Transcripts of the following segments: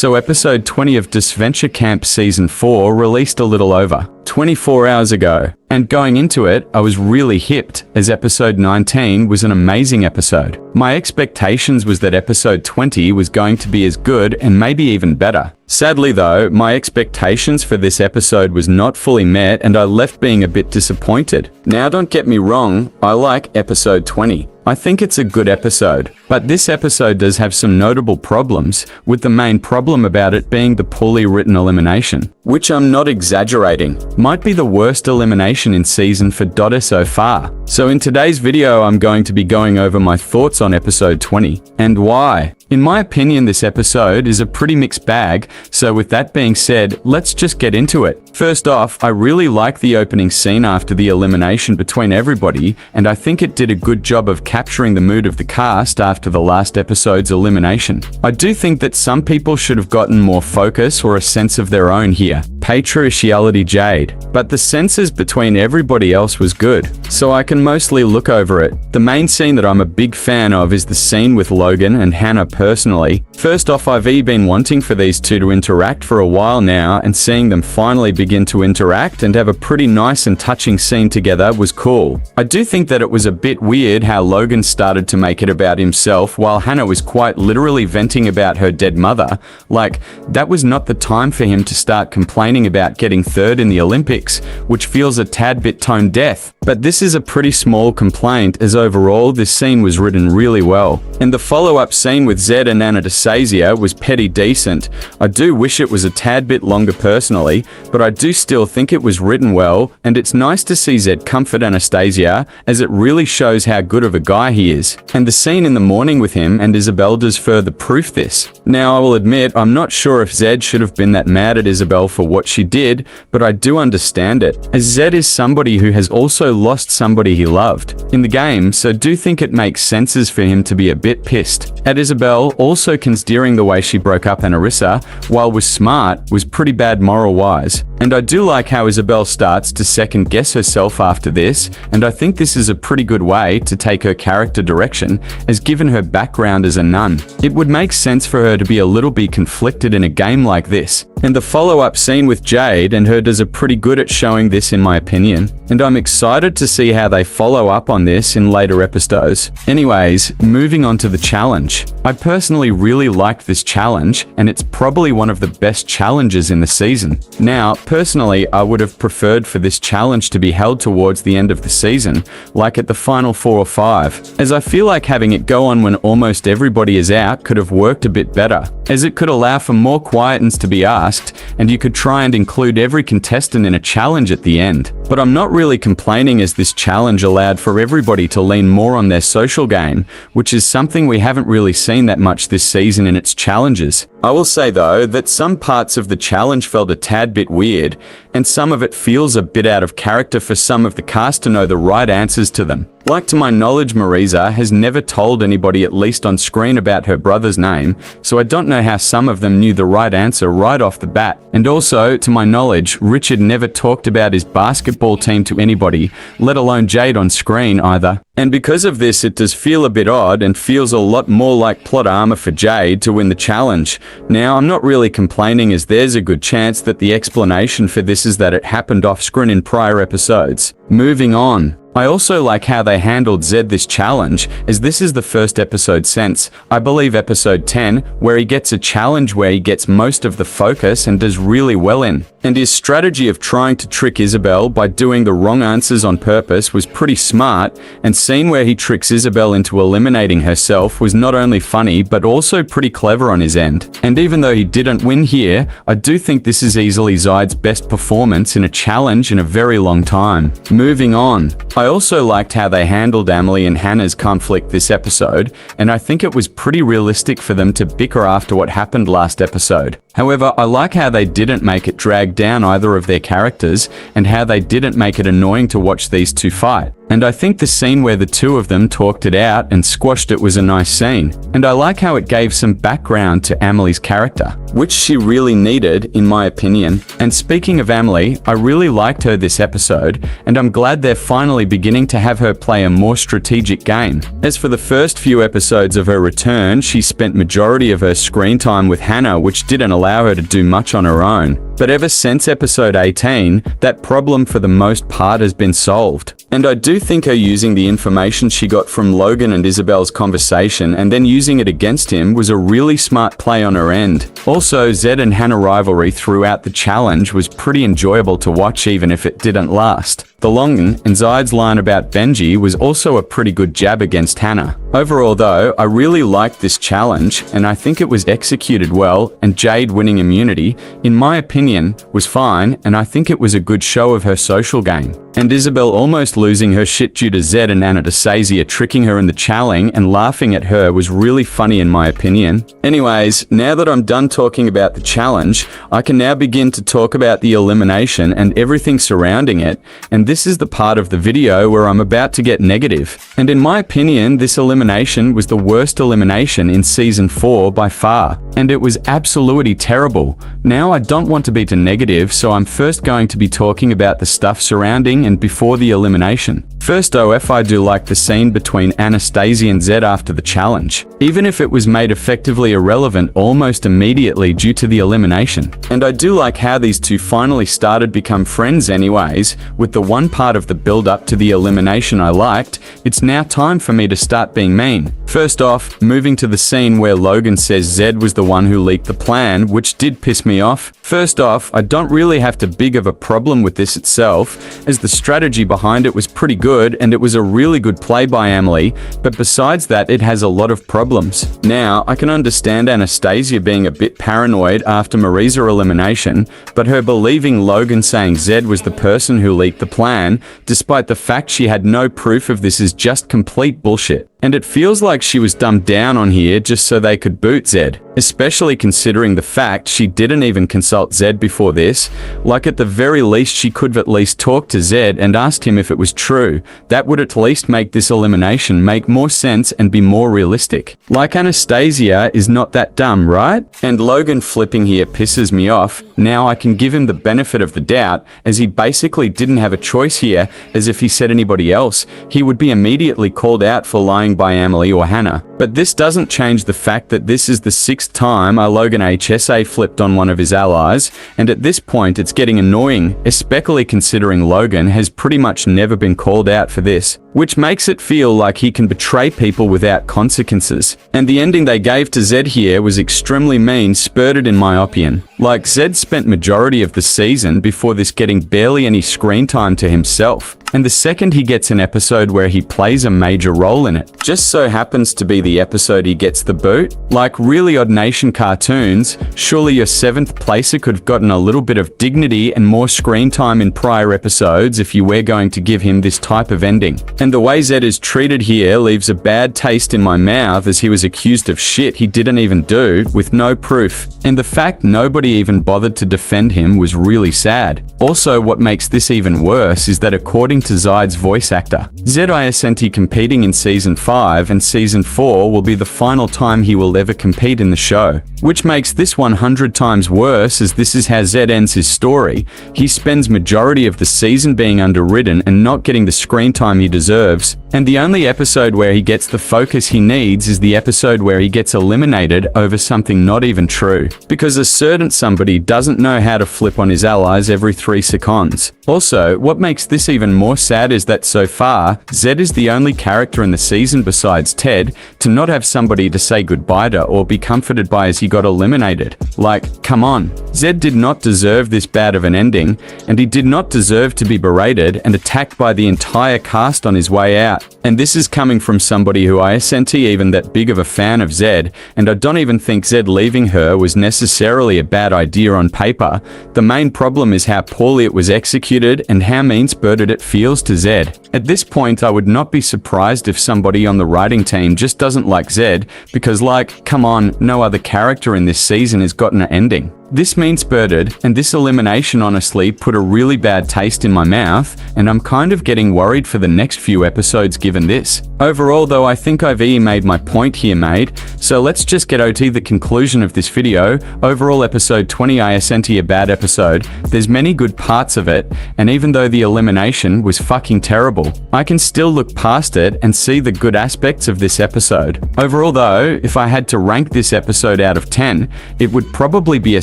So episode 20 of Disventure Camp Season 4 released a little over 24 hours ago, and going into it, I was really hyped, as episode 19 was an amazing episode. My expectations was that episode 20 was going to be as good and maybe even better. Sadly though, my expectations for this episode was not fully met and I left being a bit disappointed. Now don't get me wrong, I like episode 20. I think it's a good episode, but this episode does have some notable problems, with the main problem about it being the poorly written elimination, which I'm not exaggerating, might be the worst elimination in season for Dota so far. So in today's video I'm going to be going over my thoughts on episode 20, and why. In my opinion, this episode is a pretty mixed bag, so with that being said, let's just get into it. First off, I really like the opening scene after the elimination between everybody, and I think it did a good job of capturing the mood of the cast after the last episode's elimination. I do think that some people should have gotten more focus or a sense of their own here. Patriarchality Jade. But the senses between everybody else was good, so I can mostly look over it. The main scene that I'm a big fan of is the scene with Logan and Hannah personally. First off, I've been wanting for these two to interact for a while now, and seeing them finally begin to interact and have a pretty nice and touching scene together was cool. I do think that it was a bit weird how Logan started to make it about himself while Hannah was quite literally venting about her dead mother. Like, that was not the time for him to start complaining about getting third in the Olympics, which feels a tad bit tone deaf. But this is a pretty small complaint, as overall this scene was written really well. And the follow-up scene with Zed and Anastasia was petty decent. I do wish it was a tad bit longer personally, but I do still think it was written well, and it's nice to see Zed comfort Anastasia, as it really shows how good of a guy he is. And the scene in the morning with him and Isabel does further proof this. Now I will admit, I'm not sure if Zed should have been that mad at Isabel for what she did, but I do understand it, as Zed is somebody who has also lost somebody he loved in the game, so do think it makes senses for him to be a bit pissed at Isabel, also considering the way she broke up Anarissa, while was smart, was pretty bad moral-wise. And I do like how Isabel starts to second-guess herself after this, and I think this is a pretty good way to take her character direction, as given her background as a nun, it would make sense for her to be a little bit conflicted in a game like this. And the follow-up scene with Jade and her does a pretty good at showing this in my opinion, and I'm excited to see how they follow up on this in later episodes. Anyways, moving on to the challenge. I personally really liked this challenge, and it's probably one of the best challenges in the season. Now, personally, I would have preferred for this challenge to be held towards the end of the season, like at the final 4 or 5, as I feel like having it go on when almost everybody is out could have worked a bit better, as it could allow for more quietness to be asked, and you could try and include every contestant in a challenge at the end. But I'm not really complaining, as this challenge allowed for everybody to lean more on their social game, which is something we haven't really seen that much this season in its challenges. I will say though that some parts of the challenge felt a tad bit weird, and some of it feels a bit out of character for some of the cast to know the right answers to them. Like, to my knowledge, Marisa has never told anybody, at least on screen, about her brother's name, so I don't know how some of them knew the right answer right off the bat. And also, to my knowledge, Richard never talked about his basketball team to anybody, let alone Jade on screen either. And because of this, it does feel a bit odd and feels a lot more like plot armor for Jade to win the challenge. Now, I'm not really complaining, as there's a good chance that the explanation for this is that it happened off screen in prior episodes. Moving on. I also like how they handled Zed this challenge, as this is the first episode since, I believe, episode 10, where he gets a challenge where he gets most of the focus and does really well in. And his strategy of trying to trick Isabel by doing the wrong answers on purpose was pretty smart, and scene where he tricks Isabel into eliminating herself was not only funny but also pretty clever on his end. And even though he didn't win here, I do think this is easily Zed's best performance in a challenge in a very long time. Moving on. I also liked how they handled Emily and Hannah's conflict this episode, and I think it was pretty realistic for them to bicker after what happened last episode. However, I like how they didn't make it drag down either of their characters, and how they didn't make it annoying to watch these two fight. and I think the scene where the two of them talked it out and squashed it was a nice scene, and I like how it gave some background to Amelie's character, which she really needed in my opinion. And speaking of Amelie, I really liked her this episode, and I'm glad they're finally beginning to have her play a more strategic game. As for the first few episodes of her return, she spent majority of her screen time with Hannah, which didn't allow her to do much on her own. But ever since episode 18, that problem for the most part has been solved. And I do think her using the information she got from Logan and Isabel's conversation and then using it against him was a really smart play on her end. Also, Zed and Hannah rivalry throughout the challenge was pretty enjoyable to watch even if it didn't last. The Longan and Zyd's line about Benji was also a pretty good jab against Hannah. Overall though, I really liked this challenge and I think it was executed well, and Jade winning immunity, in my opinion, was fine, and I think it was a good show of her social game. And Isabel almost losing her shit due to Zed and Anastasia tricking her in the challing and laughing at her was really funny in my opinion. Anyways, now that I'm done talking about the challenge, I can now begin to talk about the elimination and everything surrounding it, and this is the part of the video where I'm about to get negative. And in my opinion, this elimination was the worst elimination in season 4 by far, and it was absolutely terrible. Now I don't want to be too negative, so I'm first going to be talking about the stuff surrounding and before the elimination. First OF, I do like the scene between Anastasia and Zed after the challenge, even if it was made effectively irrelevant almost immediately due to the elimination. And I do like how these two finally started become friends anyways. With the one part of the build up to the elimination I liked, it's now time for me to start being mean. First off, moving to the scene where Logan says Zed was the one who leaked the plan, which did piss me off. First off, I don't really have too big of a problem with this itself, as the strategy behind it was pretty good and it was a really good play by Amelie, but besides that it has a lot of problems. Now, I can understand Anastasia being a bit paranoid after Marisa elimination, but her believing Logan saying Zed was the person who leaked the plan, despite the fact she had no proof of this, is just complete bullshit. And it feels like she was dumbed down on here just so they could boot Zed, especially considering the fact she didn't even consult Zed before this. Like, at the very least she could have at least talked to Zed and asked him if it was true. That would at least make this elimination make more sense and be more realistic. Like, Anastasia is not that dumb, right? And Logan flipping here pisses me off. Now I can give him the benefit of the doubt, as he basically didn't have a choice here, as if he said anybody else, he would be immediately called out for lying by Amelie or Hannah. But this doesn't change the fact that this is the 6th time a Logan HSA flipped on one of his allies, and at this point it's getting annoying, especially considering Logan has pretty much never been called out for this, which makes it feel like he can betray people without consequences. And the ending they gave to Zed here was extremely mean-spirited in my opinion. Like, Zed spent majority of the season before this getting barely any screen time to himself, and the second he gets an episode where he plays a major role in it, just so happens to be the episode he gets the boot. Like, really, Odd Nation cartoons, surely your 7th placer could have gotten a little bit of dignity and more screen time in prior episodes if you were going to give him this type of ending. And the way Zed is treated here leaves a bad taste in my mouth, as he was accused of shit he didn't even do, with no proof. And the fact nobody even bothered to defend him was really sad. Also, what makes this even worse is that according to Zyd's voice actor, Zed isn't competing in season 5, and season 4 will be the final time he will ever compete in the show. Which makes this 100 times worse, as this is how Zed ends his story. He spends majority of the season being underwritten and not getting the screen time he deserves, and the only episode where he gets the focus he needs is the episode where he gets eliminated over something not even true, because a certain somebody doesn't know how to flip on his allies every 3 seconds. Also, what makes this even more sad is that so far, Zed is the only character in the season besides Ted to not have somebody to say goodbye to or be comforted by as he got eliminated. Like, come on, Zed did not deserve this bad of an ending, and he did not deserve to be berated and attacked by the entire cast on his way out. And this is coming from somebody who isn't even that big of a fan of Zed, and I don't even think Zed leaving her was necessarily a bad idea on paper. The main problem is how poorly it was executed and how mean-spirited it feels to Zed. At this point, I would not be surprised if somebody on the writing team just doesn't like Zed, because, like, come on, no other character in this season has gotten an ending. This mean-spirited and this elimination honestly put a really bad taste in my mouth, and I'm kind of getting worried for the next few episodes given this. Overall though, I think I've made my point here, mate, so let's just get OT the conclusion of this video. Overall episode 20 isn't a bad episode, there's many good parts of it, and even though the elimination was fucking terrible, I can still look past it and see the good aspects of this episode. Overall though, if I had to rank this episode out of 10, it would probably be a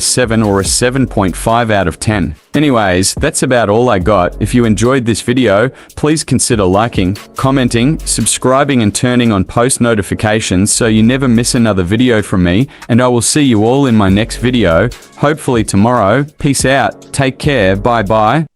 7 or a 7.5 out of 10. Anyways, that's about all I got. If you enjoyed this video, please consider liking, commenting, subscribing and turning on post notifications so you never miss another video from me, and I will see you all in my next video, hopefully tomorrow. Peace out, take care, bye bye.